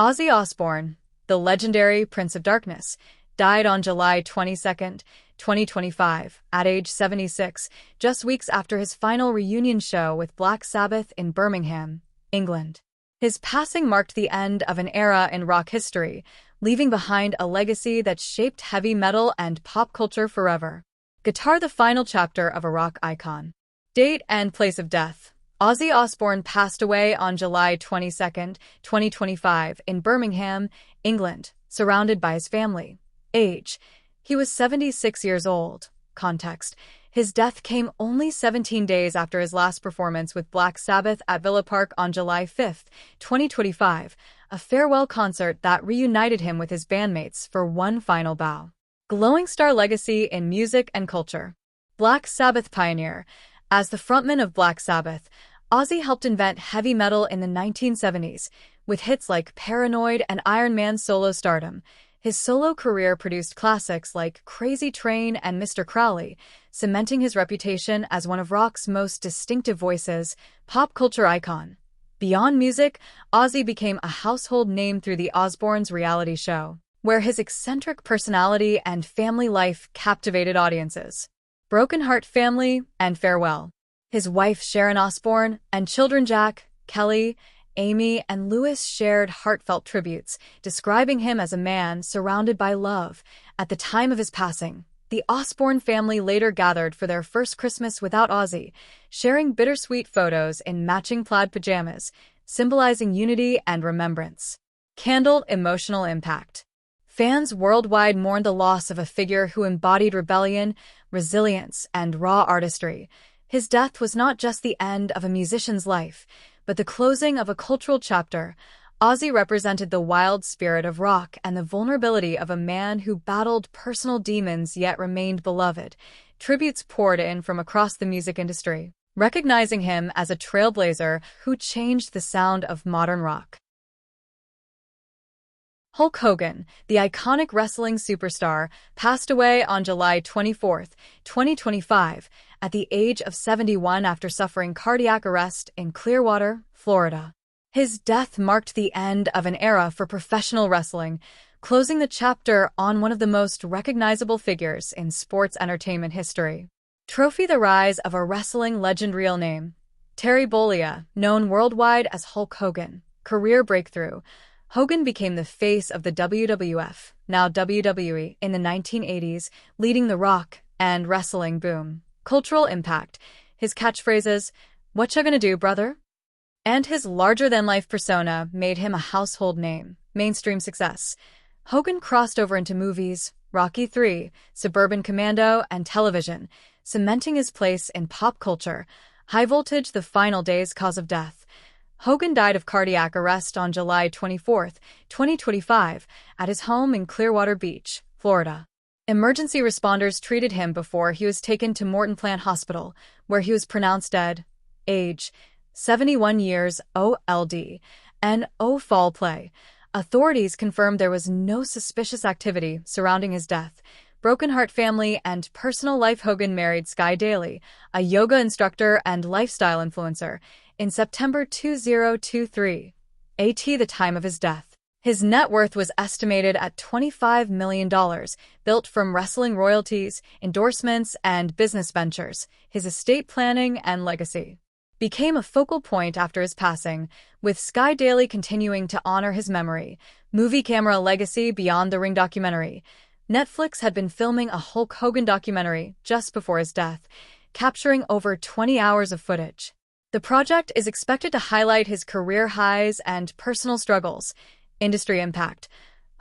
Ozzy Osbourne, the legendary Prince of Darkness, died on July 22, 2025, at age 76, just weeks after his final reunion show with Black Sabbath in Birmingham, England. His passing marked the end of an era in rock history, leaving behind a legacy that shaped heavy metal and pop culture forever. Guitar: the final chapter of a rock icon. Date and place of death: Ozzy Osbourne passed away on July 22, 2025, in Birmingham, England, surrounded by his family. Age: he was 76 years old. Context: his death came only 17 days after his last performance with Black Sabbath at Villa Park on July 5, 2025, a farewell concert that reunited him with his bandmates for one final bow. Glowing star legacy in music and culture. Black Sabbath pioneer. As the frontman of Black Sabbath, Ozzy helped invent heavy metal in the 1970s, with hits like Paranoid and Iron Man's solo stardom. His solo career produced classics like Crazy Train and Mr. Crowley, cementing his reputation as one of rock's most distinctive voices. Pop culture icon. Beyond music, Ozzy became a household name through the Osbournes reality show, where his eccentric personality and family life captivated audiences. Broken Heart Family and Farewell. His wife Sharon Osbourne and children Jack, Kelly, Amy, and Louis shared heartfelt tributes, describing him as a man surrounded by love. At the time of his passing, the Osbourne family later gathered for their first Christmas without Ozzy, sharing bittersweet photos in matching plaid pajamas, symbolizing unity and remembrance. Candle: emotional impact. Fans worldwide mourned the loss of a figure who embodied rebellion, resilience, and raw artistry. His death was not just the end of a musician's life, but the closing of a cultural chapter. Ozzy represented the wild spirit of rock and the vulnerability of a man who battled personal demons yet remained beloved. Tributes poured in from across the music industry, recognizing him as a trailblazer who changed the sound of modern rock. Hulk Hogan, the iconic wrestling superstar, passed away on July 24, 2025, at the age of 71 after suffering cardiac arrest in Clearwater, Florida. His death marked the end of an era for professional wrestling, closing the chapter on one of the most recognizable figures in sports entertainment history. Trophy: the rise of a wrestling legend. Real name: Terry Bollea, known worldwide as Hulk Hogan. Career breakthrough: Hogan became the face of the WWF, now WWE, in the 1980s, leading the rock and wrestling boom. Cultural impact: his catchphrases, "Whatcha gonna do, brother?" and his larger-than-life persona made him a household name. Mainstream success: Hogan crossed over into movies, Rocky III, Suburban Commando, and television, cementing his place in pop culture. High voltage: the final days. Cause of death: Hogan died of cardiac arrest on July 24, 2025, at his home in Clearwater Beach, Florida. Emergency responders treated him before he was taken to Morton Plant Hospital, where he was pronounced dead. Age: 71 years old. No foul play. Authorities confirmed there was no suspicious activity surrounding his death. Broken Heart Family and personal life: Hogan married Sky Daly, a yoga instructor and lifestyle influencer, in September 2023. At the time of his death, his net worth was estimated at $25 million, built from wrestling royalties, endorsements, and business ventures. His estate planning and legacy became a focal point after his passing, with Sky Daly continuing to honor his memory. Movie camera legacy: Beyond the Ring documentary. Netflix had been filming a Hulk Hogan documentary just before his death, capturing over 20 hours of footage. The project is expected to highlight his career highs and personal struggles. Industry impact: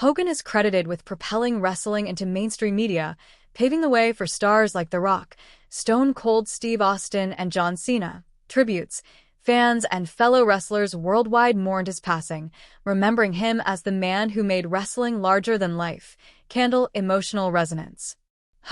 Hogan is credited with propelling wrestling into mainstream media, paving the way for stars like The Rock, Stone Cold Steve Austin, and John Cena. Tributes: fans and fellow wrestlers worldwide mourned his passing, remembering him as the man who made wrestling larger than life. Candle: emotional resonance.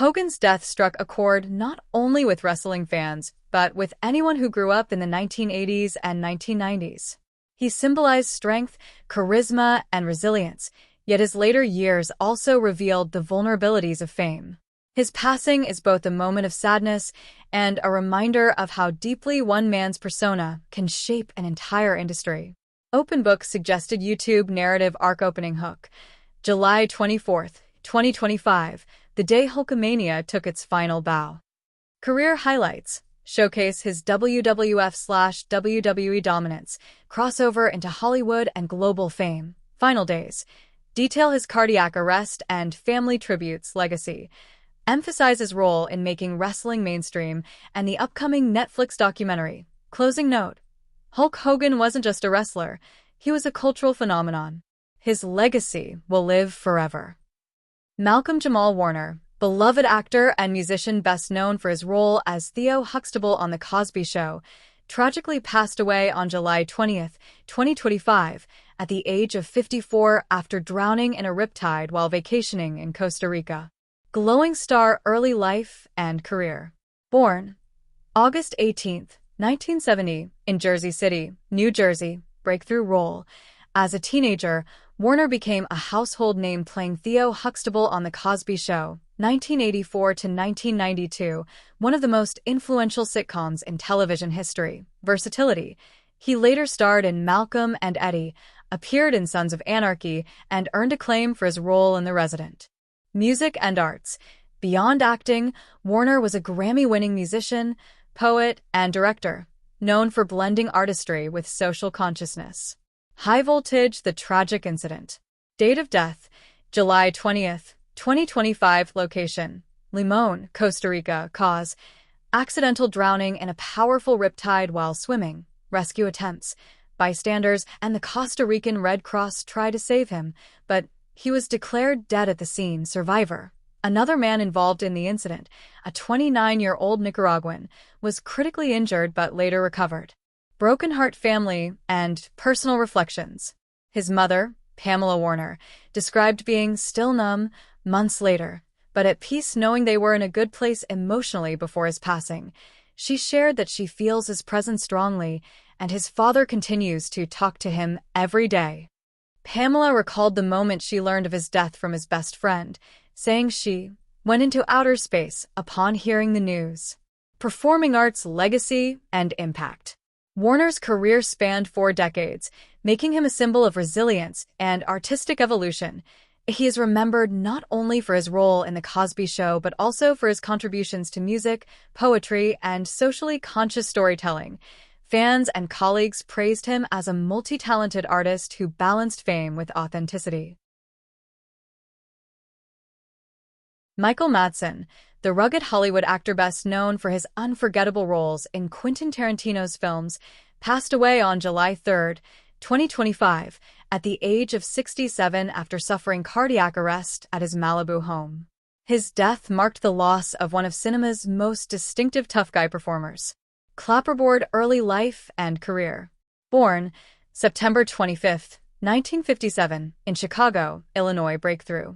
Hogan's death struck a chord not only with wrestling fans, but with anyone who grew up in the 1980s and 1990s. He symbolized strength, charisma, and resilience, yet his later years also revealed the vulnerabilities of fame. His passing is both a moment of sadness and a reminder of how deeply one man's persona can shape an entire industry. Open Book suggested YouTube narrative arc opening hook. July 24th, 2025, the day Hulkamania took its final bow. Career highlights showcase his WWF/WWE dominance, crossover into Hollywood and global fame. Final days detail his cardiac arrest and family tributes legacy. Emphasize his role in making wrestling mainstream and the upcoming Netflix documentary. Closing note: Hulk Hogan wasn't just a wrestler, he was a cultural phenomenon. His legacy will live forever. Malcolm-Jamal Warner, beloved actor and musician best known for his role as Theo Huxtable on The Cosby Show, tragically passed away on July 20th, 2025, at the age of 54 after drowning in a riptide while vacationing in Costa Rica. Glowing star early life and career. Born August 18, 1970, in Jersey City, New Jersey, breakthrough role. As a teenager, Warner became a household name playing Theo Huxtable on The Cosby Show, 1984 to 1992, one of the most influential sitcoms in television history. Versatility. He later starred in Malcolm and Eddie, appeared in Sons of Anarchy, and earned acclaim for his role in The Resident. Music and arts. Beyond acting, Warner was a Grammy-winning musician, poet, and director, known for blending artistry with social consciousness. High Voltage: The Tragic Incident. Date of death: July 20th, 2025. Location: Limón, Costa Rica. Cause: accidental drowning in a powerful riptide while swimming. Rescue attempts. Bystanders and the Costa Rican Red Cross try to save him, but he was declared dead at the scene. Survivor. Another man involved in the incident, a 29-year-old Nicaraguan, was critically injured but later recovered. Broken heart family and personal reflections. His mother, Pamela Warner, described being still numb months later, but at peace knowing they were in a good place emotionally before his passing. She shared that she feels his presence strongly, and his father continues to talk to him every day. Pamela recalled the moment she learned of his death from his best friend, saying she went into outer space upon hearing the news. Performing arts legacy and impact. Warner's career spanned 4 decades, making him a symbol of resilience and artistic evolution. He is remembered not only for his role in The Cosby Show but also for his contributions to music, poetry, and socially conscious storytelling. Fans and colleagues praised him as a multi-talented artist who balanced fame with authenticity. Michael Madsen, the rugged Hollywood actor best known for his unforgettable roles in Quentin Tarantino's films, passed away on July 3, 2025, at the age of 67 after suffering cardiac arrest at his Malibu home. His death marked the loss of one of cinema's most distinctive tough guy performers. Clapperboard early life and career. Born September 25, 1957, in Chicago, Illinois. Breakthrough.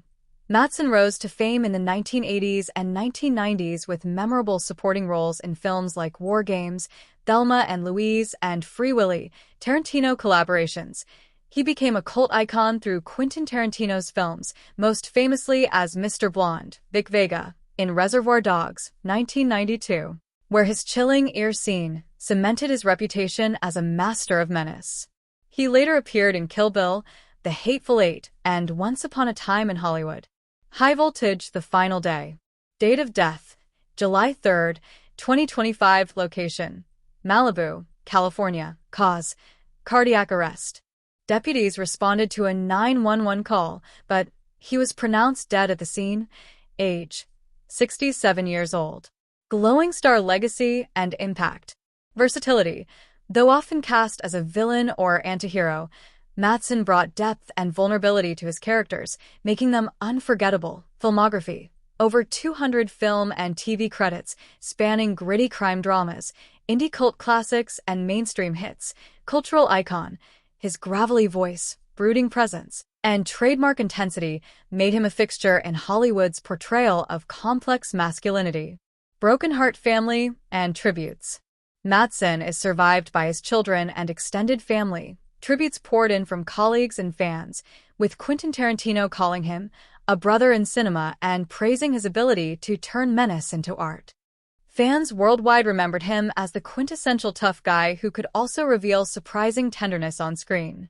Madsen rose to fame in the 1980s and 1990s with memorable supporting roles in films like War Games, Thelma and Louise, and Free Willy. Tarantino collaborations. He became a cult icon through Quentin Tarantino's films, most famously as Mr. Blonde, Vic Vega, in Reservoir Dogs, 1992. Where his chilling ear scene cemented his reputation as a master of menace. He later appeared in Kill Bill, The Hateful Eight, and Once Upon a Time in Hollywood. High Voltage: The Final Day. Date of death: July 3, 2025. Location: Malibu, California. Cause: cardiac arrest. Deputies responded to a 911 call, but he was pronounced dead at the scene. Age: 67 years old. Glowing star legacy and impact. Versatility. Though often cast as a villain or antihero, Madsen brought depth and vulnerability to his characters, making them unforgettable. Filmography. Over 200 film and TV credits, spanning gritty crime dramas, indie cult classics, and mainstream hits. Cultural icon. His gravelly voice, brooding presence, and trademark intensity made him a fixture in Hollywood's portrayal of complex masculinity. Broken heart family and tributes. Madsen is survived by his children and extended family. Tributes poured in from colleagues and fans, with Quentin Tarantino calling him a brother in cinema and praising his ability to turn menace into art. Fans worldwide remembered him as the quintessential tough guy who could also reveal surprising tenderness on screen.